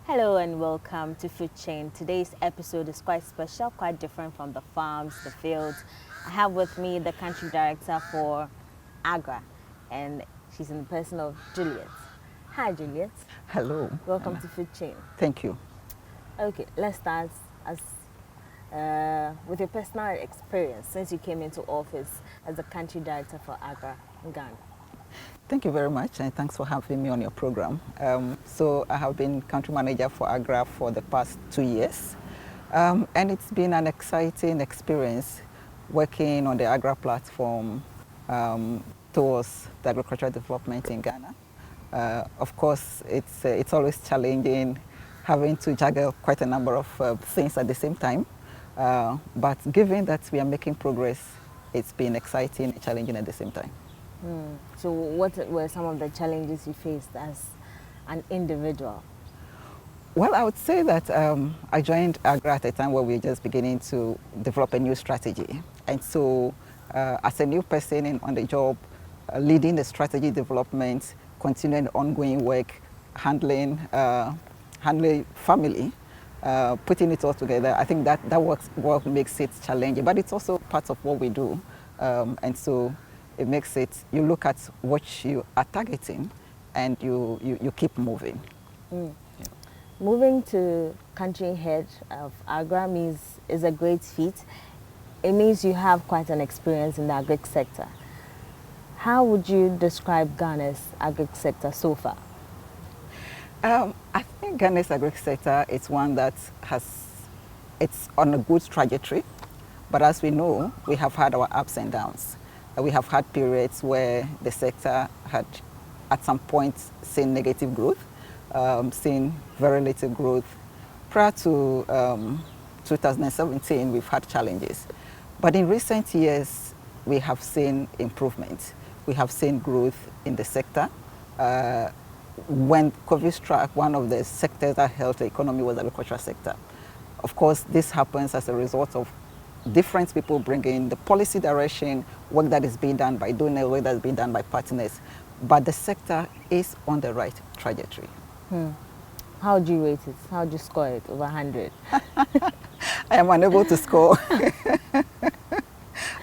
Hello and welcome to Food Chain. Today's episode is quite special, quite different from the farms, the fields. I have with me the country director for Agric, and she's in the person of Juliet. Hi, Juliet. Hello. Welcome to Food Chain. Thank you. Okay, let's start with your personal experience since you came into office as the country director for Agric in Ghana. Thank you very much, and thanks for having me on your program. So I have been country manager for Agric for the past 2 years, and it's been an exciting experience working on the Agric platform towards the agricultural development in Ghana. Of course, it's always challenging having to juggle quite a number of things at the same time, but given that we are making progress, it's been exciting and challenging at the same time. So what were some of the challenges you faced as an individual? Well, I would say that I joined Agric at a time where we were just beginning to develop a new strategy. And so as a new person on the job, leading the strategy development, continuing ongoing work, handling family, putting it all together, I think that work makes it challenging, but it's also part of what we do. And so it makes it, you look at what you are targeting and you keep moving. Yeah. Moving to country head of Agric is a great feat. It means you have quite an experience in the agric sector. How would you describe Ghana's agric sector so far? I think Ghana's agric sector is one that it's on a good trajectory, but as we know, we have had our ups and downs. We have had periods where the sector had at some point seen negative growth, seen very little growth. Prior to 2017, we've had challenges. But in recent years, we have seen improvement. We have seen growth in the sector. When COVID struck, one of the sectors that helped the economy was the agricultural sector. Of course, this happens as a result of different people bringing the policy direction, work that is being done by donors, work that is being done by partners. But the sector is on the right trajectory. How do you rate it? How do you score it over 100? I am unable to score. I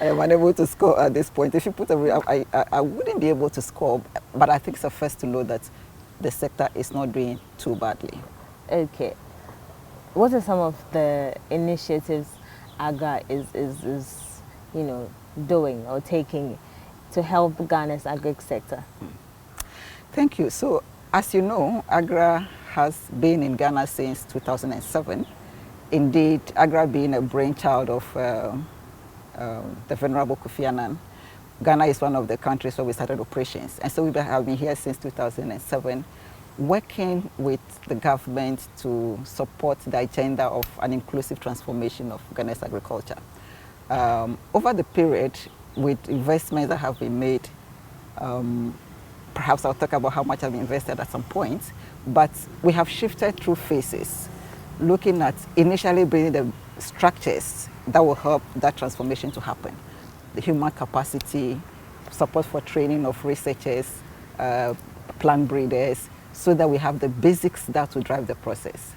am unable to score at this point. If you put I wouldn't be able to score, but I think it's a first to know that the sector is not doing too badly. Okay. What are some of the initiatives Agric is doing or taking to help Ghana's agric sector? Thank you. So, as you know, Agric has been in Ghana since 2007. Indeed, Agric being a brainchild of the Venerable Kofi Annan, Ghana is one of the countries where we started operations. And so we have been here since 2007, working with the government to support the agenda of an inclusive transformation of Ghana's agriculture. Over the period, with investments that have been made, perhaps I'll talk about how much have been invested at some point, but we have shifted through phases, looking at initially bringing the structures that will help that transformation to happen. The human capacity, support for training of researchers, plant breeders, so that we have the basics that will drive the process.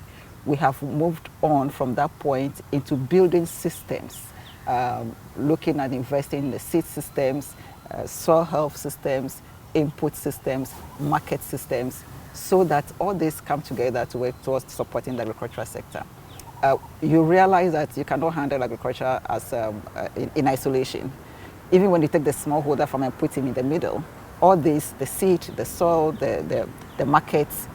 We have moved on from that point into building systems, looking at investing in the seed systems, soil health systems, input systems, market systems, so that all these come together to work towards supporting the agricultural sector. You realize that you cannot handle agriculture as in isolation. Even when you take the smallholder farm and put him in the middle, all this, the seed, the soil, the markets,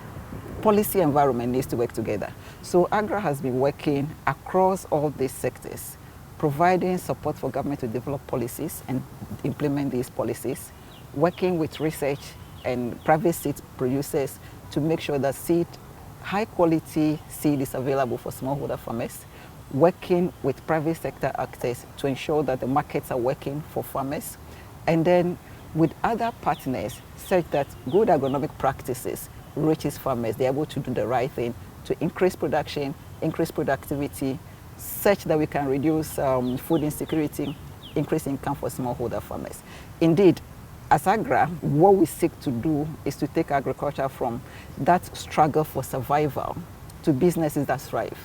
policy environment needs to work together. So Agric has been working across all these sectors, providing support for government to develop policies and implement these policies, working with research and private seed producers to make sure that high quality seed is available for smallholder farmers, working with private sector actors to ensure that the markets are working for farmers, and then with other partners such that good agronomic practices reaches farmers. They're able to do the right thing to increase production, increase productivity, such that we can reduce food insecurity, increase income for smallholder farmers. Indeed, as Agric, what we seek to do is to take agriculture from that struggle for survival to businesses that thrive.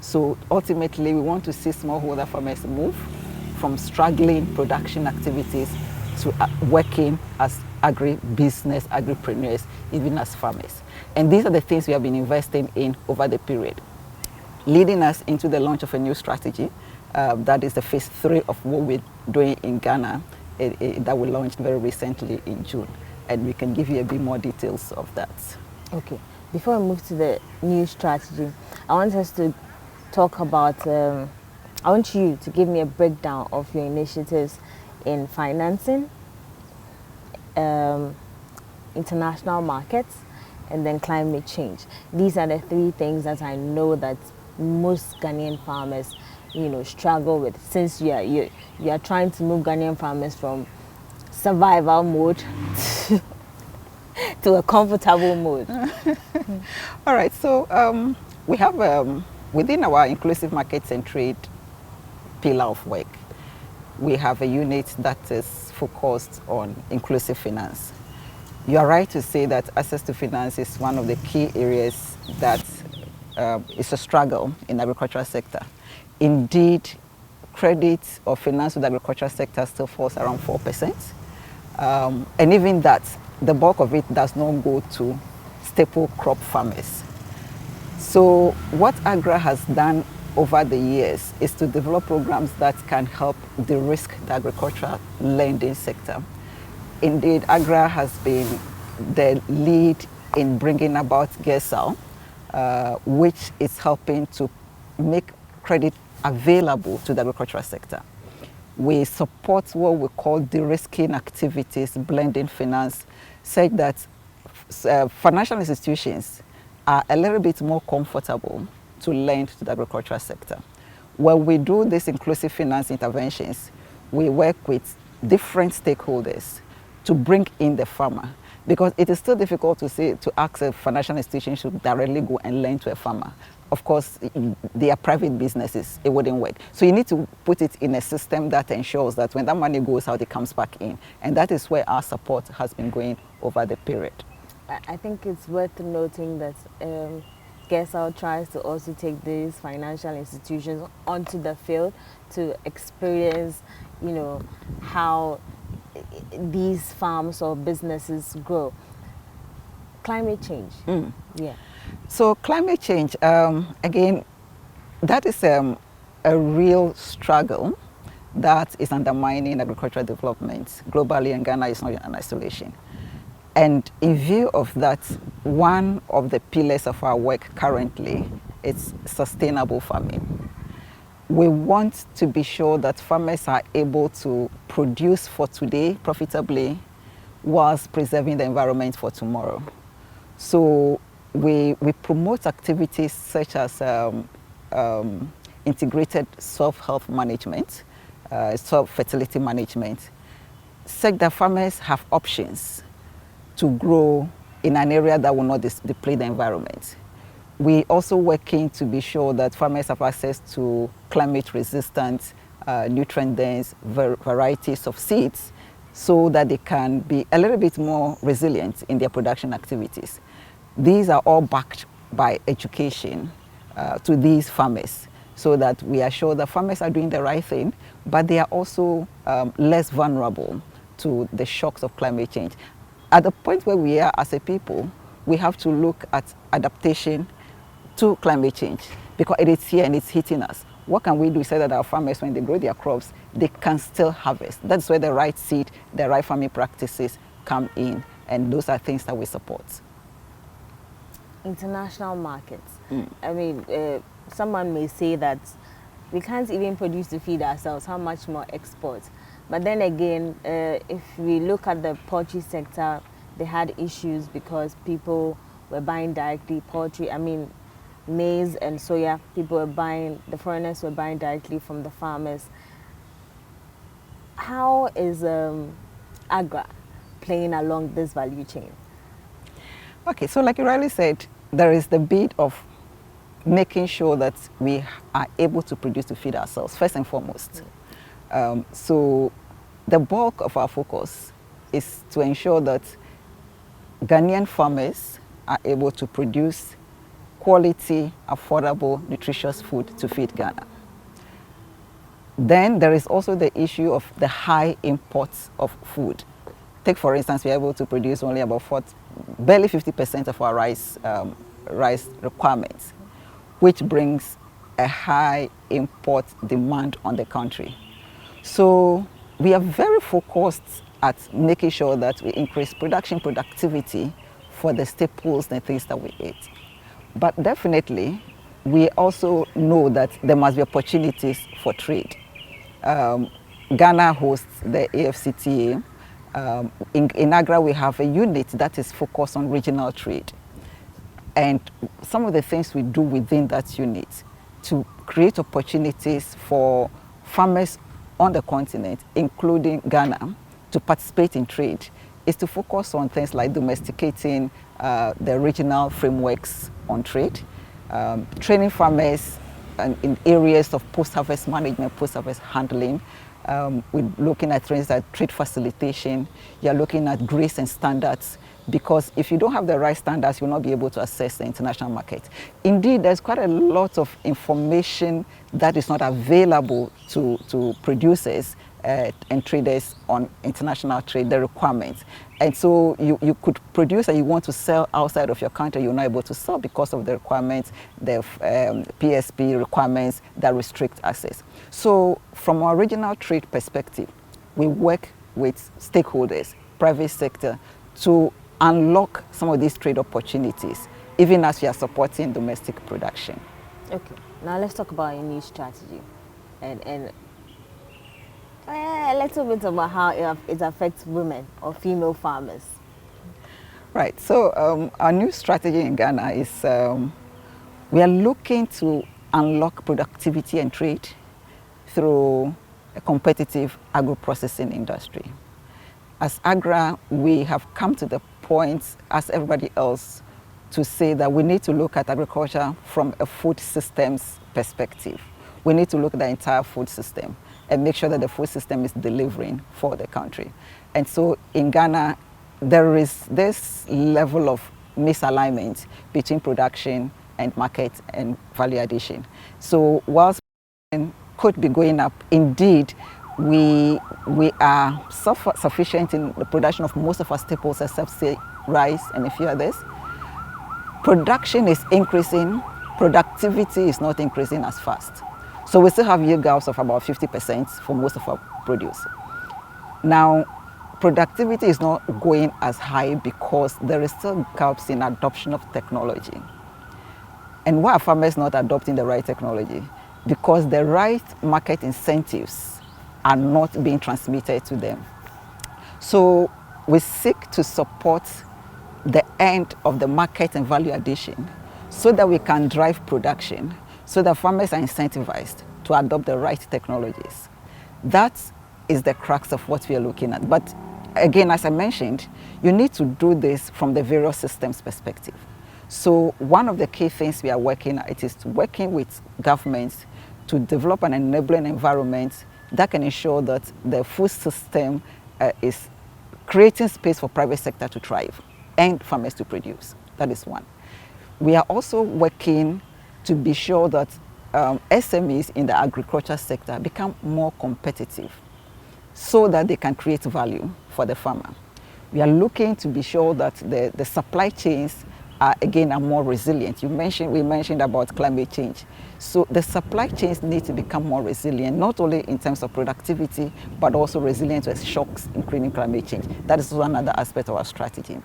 So ultimately, we want to see smallholder farmers move from struggling production activities to working as agri-business, agripreneurs, even as farmers. And these are the things we have been investing in over the period, leading us into the launch of a new strategy. That is the phase 3 of what we're doing in Ghana, that we launched very recently in June. And we can give you a bit more details of that. Okay. Before we move to the new strategy, I want us to talk about, I want you to give me a breakdown of your initiatives in financing, international markets, and then climate change. These are the 3 things that I know that most Ghanaian farmers, struggle with, since you are trying to move Ghanaian farmers from survival mode to a comfortable mode. All right, so we have within our inclusive markets and trade pillar of work, we have a unit that is focused on inclusive finance. You are right to say that access to finance is one of the key areas that is a struggle in the agricultural sector. Indeed, credit or finance with the agricultural sector still falls around 4%. And even that, the bulk of it does not go to staple crop farmers. So what AGRA has done over the years is to develop programs that can help de-risk the agricultural lending sector. Indeed, AGRA has been the lead in bringing about GESAL, which is helping to make credit available to the agricultural sector. We support what we call de-risking activities, blending finance, such that financial institutions are a little bit more comfortable to lend to the agricultural sector. When we do these inclusive finance interventions, we work with different stakeholders to bring in the farmer, because it is still difficult to ask a financial institution to directly go and lend to a farmer. Of course, they are private businesses, it wouldn't work. So you need to put it in a system that ensures that when that money goes out, it comes back in. And that is where our support has been going over the period. I think it's worth noting that GESAL tries to also take these financial institutions onto the field to experience, how these farms or businesses grow. Climate change. Yeah. So climate change, again, that is a real struggle that is undermining agricultural development globally, and Ghana is not in isolation. And in view of that, one of the pillars of our work currently is sustainable farming. We want to be sure that farmers are able to produce for today profitably whilst preserving the environment for tomorrow. So we promote activities such as integrated soil health management, soil fertility management, such that farmers have options to grow in an area that will not deplete the environment. We also working to be sure that farmers have access to climate-resistant, nutrient-dense varieties of seeds, so that they can be a little bit more resilient in their production activities. These are all backed by education to these farmers, so that we are sure that farmers are doing the right thing, but they are also less vulnerable to the shocks of climate change. At the point where we are as a people, we have to look at adaptation to climate change, because it is here and it's hitting us. What can we do so that our farmers, when they grow their crops, they can still harvest? That's where the right seed, the right farming practices come in, and those are things that we support. International markets. I mean, someone may say that we can't even produce to feed ourselves, how much more export? But then again, if we look at the poultry sector, they had issues because people were buying directly poultry. I mean, maize and soya, people were buying, the foreigners were buying directly from the farmers. How is AGRA playing along this value chain? Okay, so like you rightly said, there is the bit of making sure that we are able to produce to feed ourselves, first and foremost. So the bulk of our focus is to ensure that Ghanaian farmers are able to produce quality, affordable, nutritious food to feed Ghana. Then there is also the issue of the high imports of food. Take, for instance, we are able to produce only about barely 50% of our rice requirements, which brings a high import demand on the country. So we are very focused at making sure that we increase productivity for the staples and things that we eat. But definitely, we also know that there must be opportunities for trade. Ghana hosts the AFCTA. In Agra, we have a unit that is focused on regional trade. And some of the things we do within that unit to create opportunities for farmers on the continent, including Ghana, to participate in trade is to focus on things like domesticating the regional frameworks on trade, training farmers in areas of post-harvest management, post-harvest handling. We're looking at things like trade facilitation. You're looking at grades and standards, because if you don't have the right standards, you'll not be able to access the international market. Indeed, there's quite a lot of information that is not available to producers and traders on international trade, the requirements. And so you could produce and you want to sell outside of your country, you're not able to sell because of the requirements, the PSP requirements that restrict access. So from our regional trade perspective, we work with stakeholders, private sector, to unlock some of these trade opportunities, even as we are supporting domestic production. Okay, now let's talk about your new strategy and a little bit about how it affects women or female farmers. Right, so our new strategy in Ghana is we are looking to unlock productivity and trade through a competitive agro-processing industry. As Agra, we have come to the point, as everybody else, to say that we need to look at agriculture from a food systems perspective. We need to look at the entire food system and make sure that the food system is delivering for the country. And so in Ghana, there is this level of misalignment between production and market and value addition. So whilst could be going up, indeed, we are self-sufficient in the production of most of our staples except, say, rice and a few others. Production is increasing, productivity is not increasing as fast. So we still have yield gaps of about 50% for most of our produce. Now, productivity is not going as high because there is still gaps in adoption of technology. And why are farmers not adopting the right technology? Because the right market incentives are not being transmitted to them. So we seek to support the end of the market and value addition so that we can drive production, so that farmers are incentivized to adopt the right technologies. That is the crux of what we are looking at. But again, as I mentioned, you need to do this from the various systems perspective. So one of the key things we are working at is working with governments to develop an enabling environment that can ensure that the food system is creating space for private sector to thrive and farmers to produce. That is one. We are also working to be sure that SMEs in the agriculture sector become more competitive so that they can create value for the farmer. We are looking to be sure that the supply chains are more resilient. We mentioned about climate change. So the supply chains need to become more resilient, not only in terms of productivity, but also resilient to shocks, including climate change. That is another aspect of our strategy.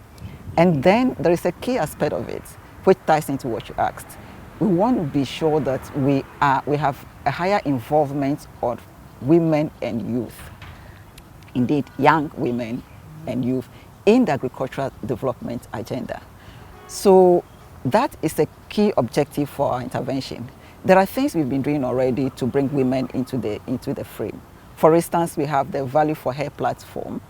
And then there is a key aspect of it, which ties into what you asked. We want to be sure that we have a higher involvement of women and youth, indeed young women and youth, in the agricultural development agenda. So that is a key objective for our intervention. There are things we've been doing already to bring women into the frame. For instance, we have the Value for Hair platform,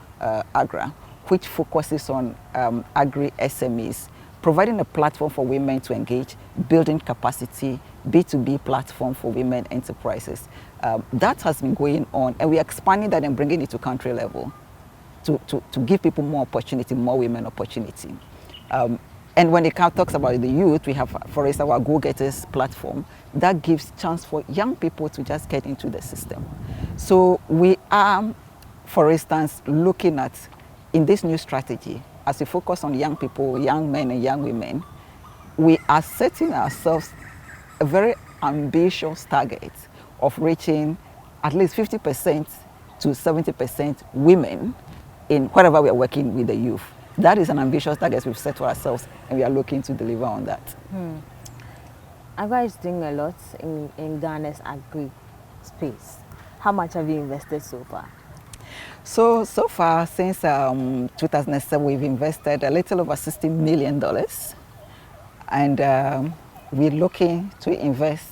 Agra, which focuses on agri-SMEs, providing a platform for women to engage, building capacity, B2B platform for women enterprises. That has been going on, and we are expanding that and bringing it to country level to give people more opportunity, more women opportunity. And when it talks about the youth, we have, for instance, our Go Getters platform that gives chance for young people to just get into the system. So we are, for instance, looking at, in this new strategy, as we focus on young people, young men and young women, we are setting ourselves a very ambitious target of reaching at least 50% to 70% women in whatever we are working with the youth. That is an ambitious target we've set for ourselves, and we are looking to deliver on that. Agric is doing a lot in Ghana's agri space. How much have you invested so far? So far, since 2007, we've invested a little over $60 million. And we're looking to invest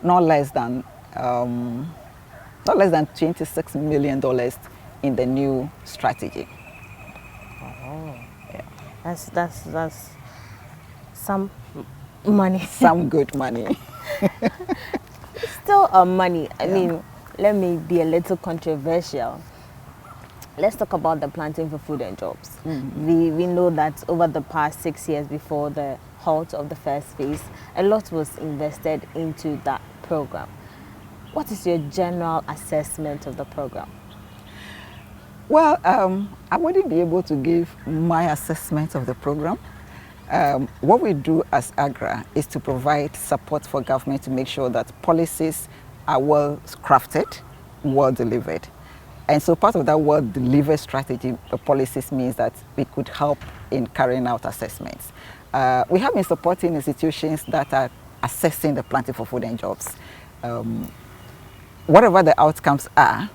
not less than $26 million in the new strategy. Oh, yeah. That's some money. Some good money. Still money. I mean, let me be a little controversial. Let's talk about the Planting for Food and Jobs. We know that over the past 6 years before the halt of the first phase, a lot was invested into that program. What is your general assessment of the program? Well, I wouldn't be able to give my assessment of the program. What we do as Agric is to provide support for government to make sure that policies are well crafted, well delivered. And so part of that well delivered strategy, the policies means that we could help in carrying out assessments. We have been supporting institutions that are assessing the Planting for Food and Jobs. Whatever the outcomes are,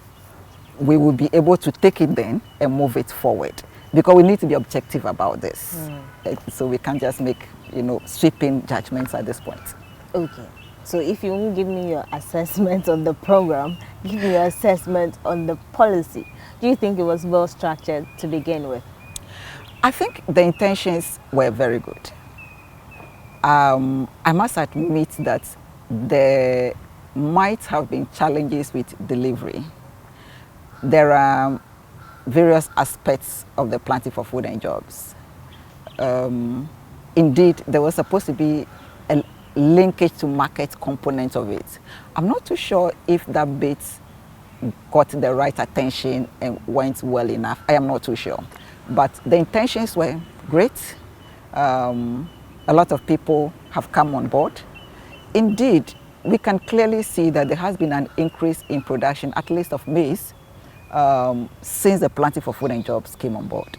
we will be able to take it then and move it forward, because we need to be objective about this. So we can't just make, sweeping judgments at this point. Okay. So if you won't give me your assessment on the program, give me your assessment on the policy. Do you think it was well structured to begin with? I think the intentions were very good. I must admit that there might have been challenges with delivery. There are various aspects of the Planting for Food and Jobs. Indeed, there was supposed to be a linkage to market component of it. I'm not too sure if that bit got the right attention and went well enough. I am not too sure. But the intentions were great. A lot of people have come on board. Indeed, we can clearly see that there has been an increase in production, at least of maize, since the Planting for Food and Jobs came on board.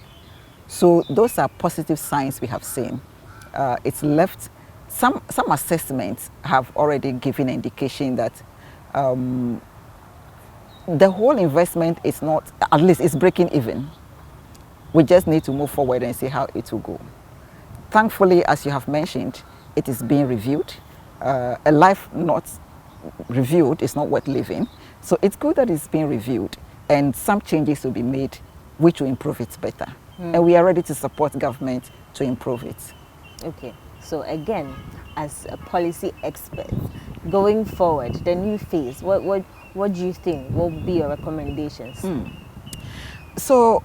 So those are positive signs we have seen. It's left, some assessments have already given indication that the whole investment is not, at least it's breaking even. We just need to move forward and see how it will go. Thankfully, as you have mentioned, it is being reviewed. A life not reviewed is not worth living. So it's good that it's being reviewed and some changes will be made which will improve it better. And we are ready to support government to improve it. Okay. So again, as a policy expert, going forward, the new phase, what do you think? What would be your recommendations? So,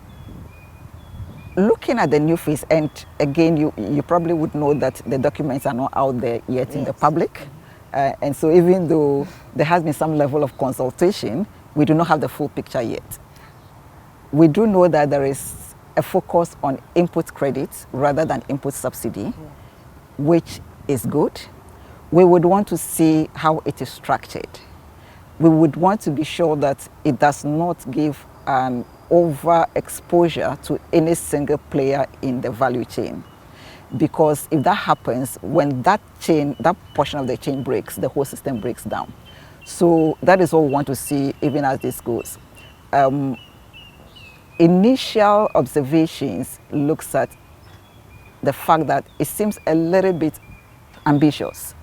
looking at the new phase, and again, you probably would know that the documents are not out there yet in the public. And so even though there has been some level of consultation, we do not have the full picture yet. We do know that there is a focus on input credits rather than input subsidy, which is good. We would want to see how it is structured. We would want to be sure that it does not give an overexposure to any single player in the value chain. Because if that happens, when that portion of the chain breaks, the whole system breaks down. So that is what we want to see even as this goes. Initial observations looks at the fact that it seems a little bit ambitious.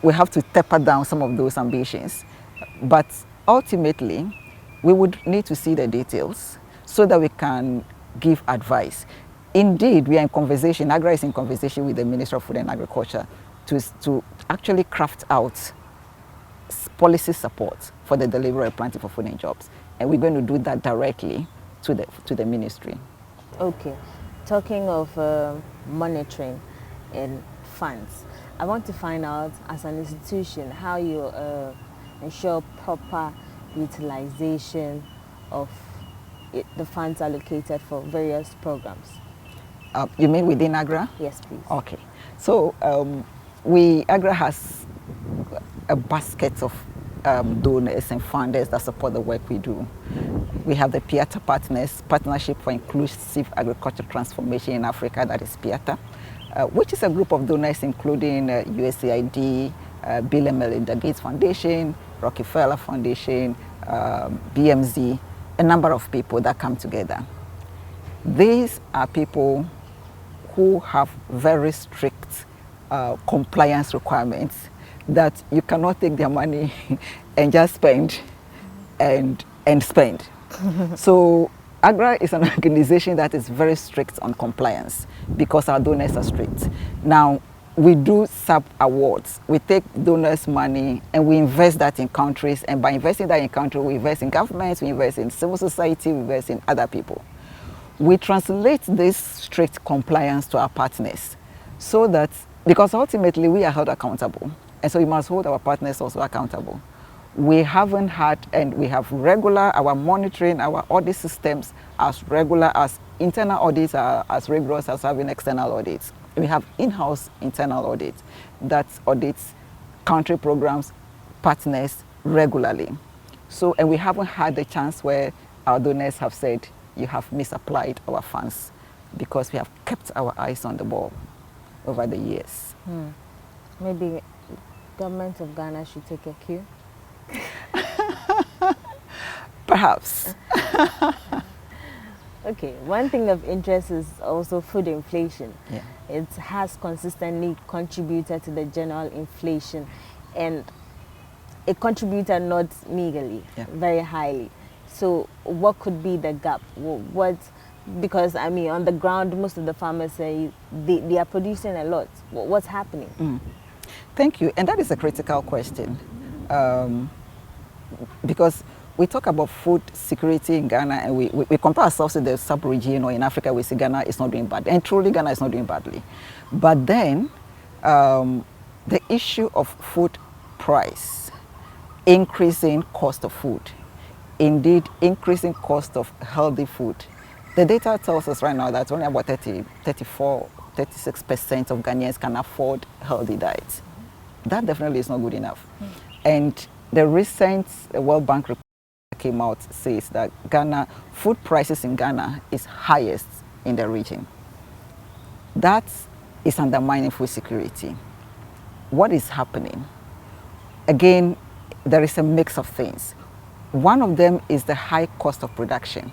We have to taper down some of those ambitions. But ultimately, we would need to see the details so that we can give advice. Indeed, we are in conversation, Agric is in conversation with the Minister of Food and Agriculture to actually craft out policy support for the delivery of Planting for Food and Jobs. And we're going to do that directly to the ministry. Okay. Talking of monitoring and funds, I want to find out, as an institution, how you ensure proper utilization of the funds allocated for various programs. You mean within AGRA? Yes, please. Okay. So AGRA has a basket of donors and funders that support the work we do. We have the PIATA Partners, Partnership for Inclusive Agricultural Transformation in Africa, that is PIATA, which is a group of donors including USAID, Bill and Melinda Gates Foundation, Rockefeller Foundation, BMZ, a number of people that come together. These are people who have very strict compliance requirements that you cannot take their money and just spend and spend. So AGRA is an organization that is very strict on compliance because our donors are strict. Now, we do sub-awards. We take donors' money and we invest that in countries, and by investing that in countries, we invest in governments, we invest in civil society, we invest in other people. We translate this strict compliance to our partners so that, because ultimately we are held accountable, and so we must hold our partners also accountable. We haven't had, and we have our monitoring, our audit systems as regular as internal audits are as rigorous as having external audits. We have in-house internal audits that audits country programs, partners regularly. So, and we haven't had the chance where our donors have said, you have misapplied our funds, because we have kept our eyes on the ball over the years. Maybe government of Ghana should take a cue. Perhaps. Okay, one thing of interest is also food inflation. Yeah. It has consistently contributed to the general inflation, and it contributed not meagerly, very highly. So what could be the gap? Because I mean, on the ground, most of the farmers say they are producing a lot. What's happening? Thank you, and that is a critical question, because we talk about food security in Ghana, and we compare ourselves to the sub-region, or in Africa we see Ghana is not doing bad, and truly Ghana is not doing badly. But then the issue of food price, increasing cost of food, indeed increasing cost of healthy food. The data tells us right now that only about 36% of Ghanaians can afford healthy diets. That definitely is not good enough. And the recent World Bank report that came out says that food prices in Ghana is highest in the region. That is undermining food security. What is happening? Again, there is a mix of things. One of them is the high cost of production.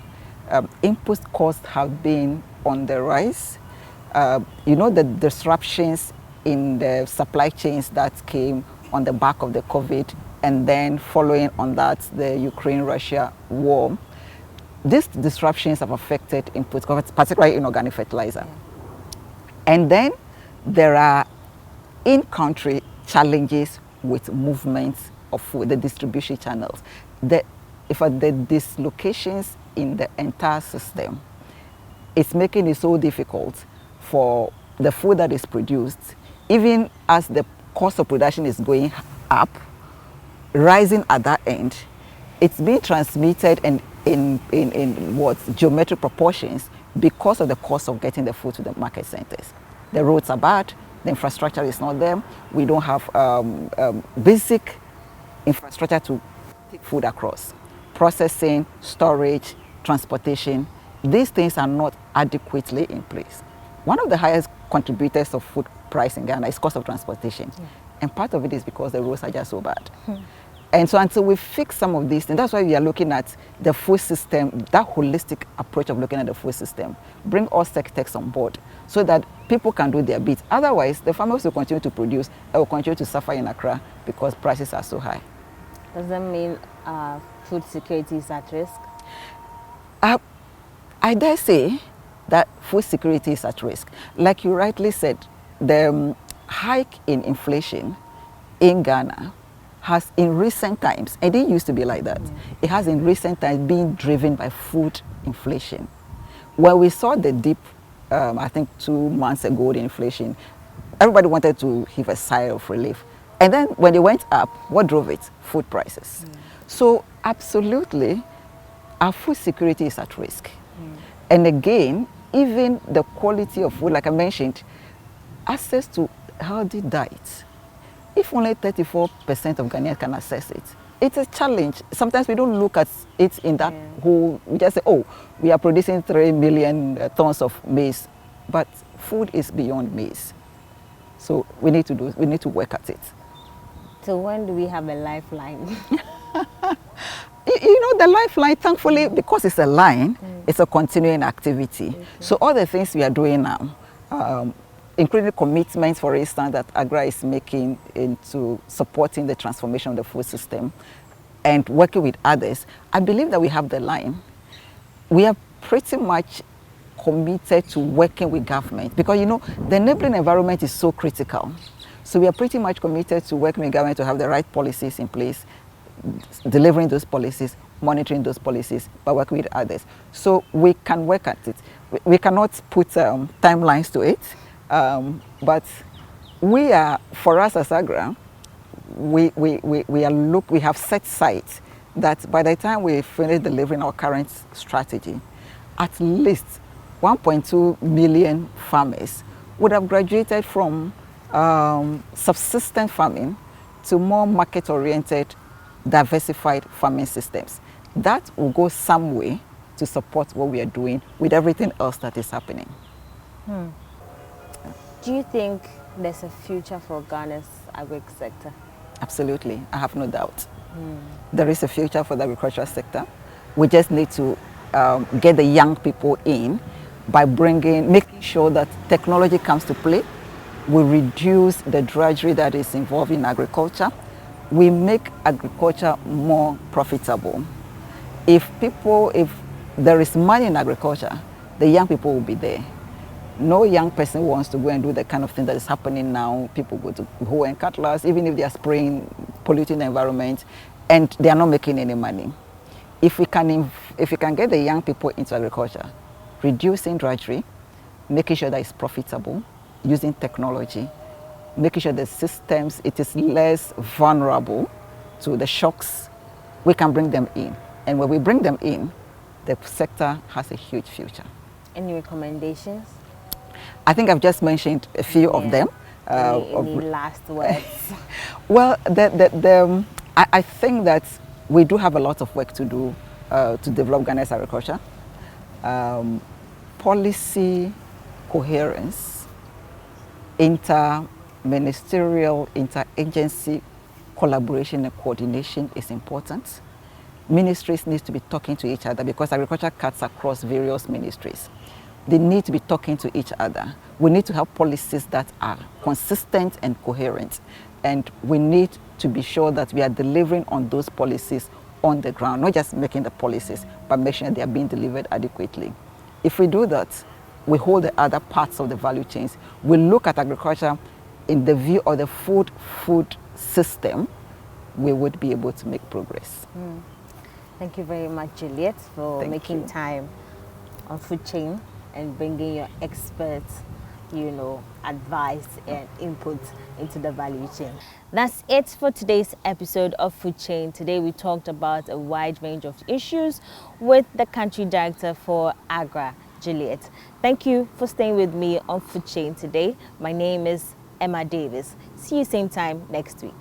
Input costs have been on the rise. You know, the disruptions in the supply chains that came on the back of the COVID, and then following on that, the Ukraine-Russia war. These disruptions have affected input costs, particularly in organic fertilizer. And then there are in-country challenges with movements of food, the distribution channels. The dislocations in the entire system, it's making it so difficult for the food that is produced, even as the cost of production is going up, rising at that end, it's being transmitted and in what geometric proportions because of the cost of getting the food to the market centers. The roads are bad, the infrastructure is not there, we don't have basic infrastructure to take food across. Processing, storage, transportation, these things are not adequately in place. One of the highest contributors of food price in Ghana is cost of transportation. And part of it is because the roads are just so bad. And so until we fix some of these things, that's why we are looking at the food system, that holistic approach of looking at the food system, bring all sectors on board so that people can do their bit. Otherwise, the farmers will continue to produce and will continue to suffer in Accra because prices are so high. Does that mean food security is at risk? I dare say that food security is at risk. Like you rightly said, the hike in inflation in Ghana has in recent times, it didn't used to be like that, it has in recent times been driven by food inflation. When we saw the dip I think 2 months ago, the inflation, everybody wanted to heave a sigh of relief. And then when they went up, what drove it? Food prices. So absolutely, our food security is at risk. And again, even the quality of food, like I mentioned, access to healthy diet. If only 34% of Ghanaians can access it, it's a challenge. Sometimes we don't look at it in that whole, we just say, oh, we are producing 3 million tons of maize, but food is beyond maize. So we need to work at it. So when do we have a lifeline? You know, the lifeline, thankfully, because it's a line, it's a continuing activity. Okay. So all the things we are doing now, including commitments, for instance, that Agric is making into supporting the transformation of the food system and working with others, I believe that we have the line. We are pretty much committed to working with government because, you know, the enabling environment is so critical. So we are pretty much committed to working with government to have the right policies in place, delivering those policies, monitoring those policies, but working with others. So we can work at it. We cannot put timelines to it, but we are, for us as Agric, we have set sight that by the time we finish delivering our current strategy, at least 1.2 million farmers would have graduated from subsistence farming to more market-oriented, diversified farming systems. That will go some way to support what we are doing with everything else that is happening. Do you think there's a future for Ghana's agric sector? Absolutely, I have no doubt. There is a future for the agricultural sector. We just need to get the young people in by making sure that technology comes to play. We reduce the drudgery that is involved in agriculture. We make agriculture more profitable. If there is money in agriculture, the young people will be there. No young person wants to go and do the kind of thing that is happening now. People go to hoe and cutlass, even if they are spraying, polluting the environment, and they are not making any money. If we can get the young people into agriculture, reducing drudgery, making sure that it's profitable, using technology, making sure the systems, it is less vulnerable to the shocks, we can bring them in. And when we bring them in, the sector has a huge future. Any recommendations? I think I've just mentioned a few of them. Any last words? Well, I think that we do have a lot of work to do to develop Ghana's agriculture. Policy coherence, inter-ministerial, inter-agency collaboration and coordination is important. Ministries need to be talking to each other because agriculture cuts across various ministries. They need to be talking to each other. We need to have policies that are consistent and coherent. And we need to be sure that we are delivering on those policies on the ground, not just making the policies, but making sure they are being delivered adequately. If we do that, we hold the other parts of the value chains. We look at agriculture in the view of the food system, we would be able to make progress. Thank you very much, Juliet, for making time on Food Chain and bringing your experts, advice and input into the value chain. That's it for today's episode of Food Chain. Today we talked about a wide range of issues with the country director for Agric, Juliet. Thank you for staying with me on Food Chain today. My name is Emma Davis. See you same time next week.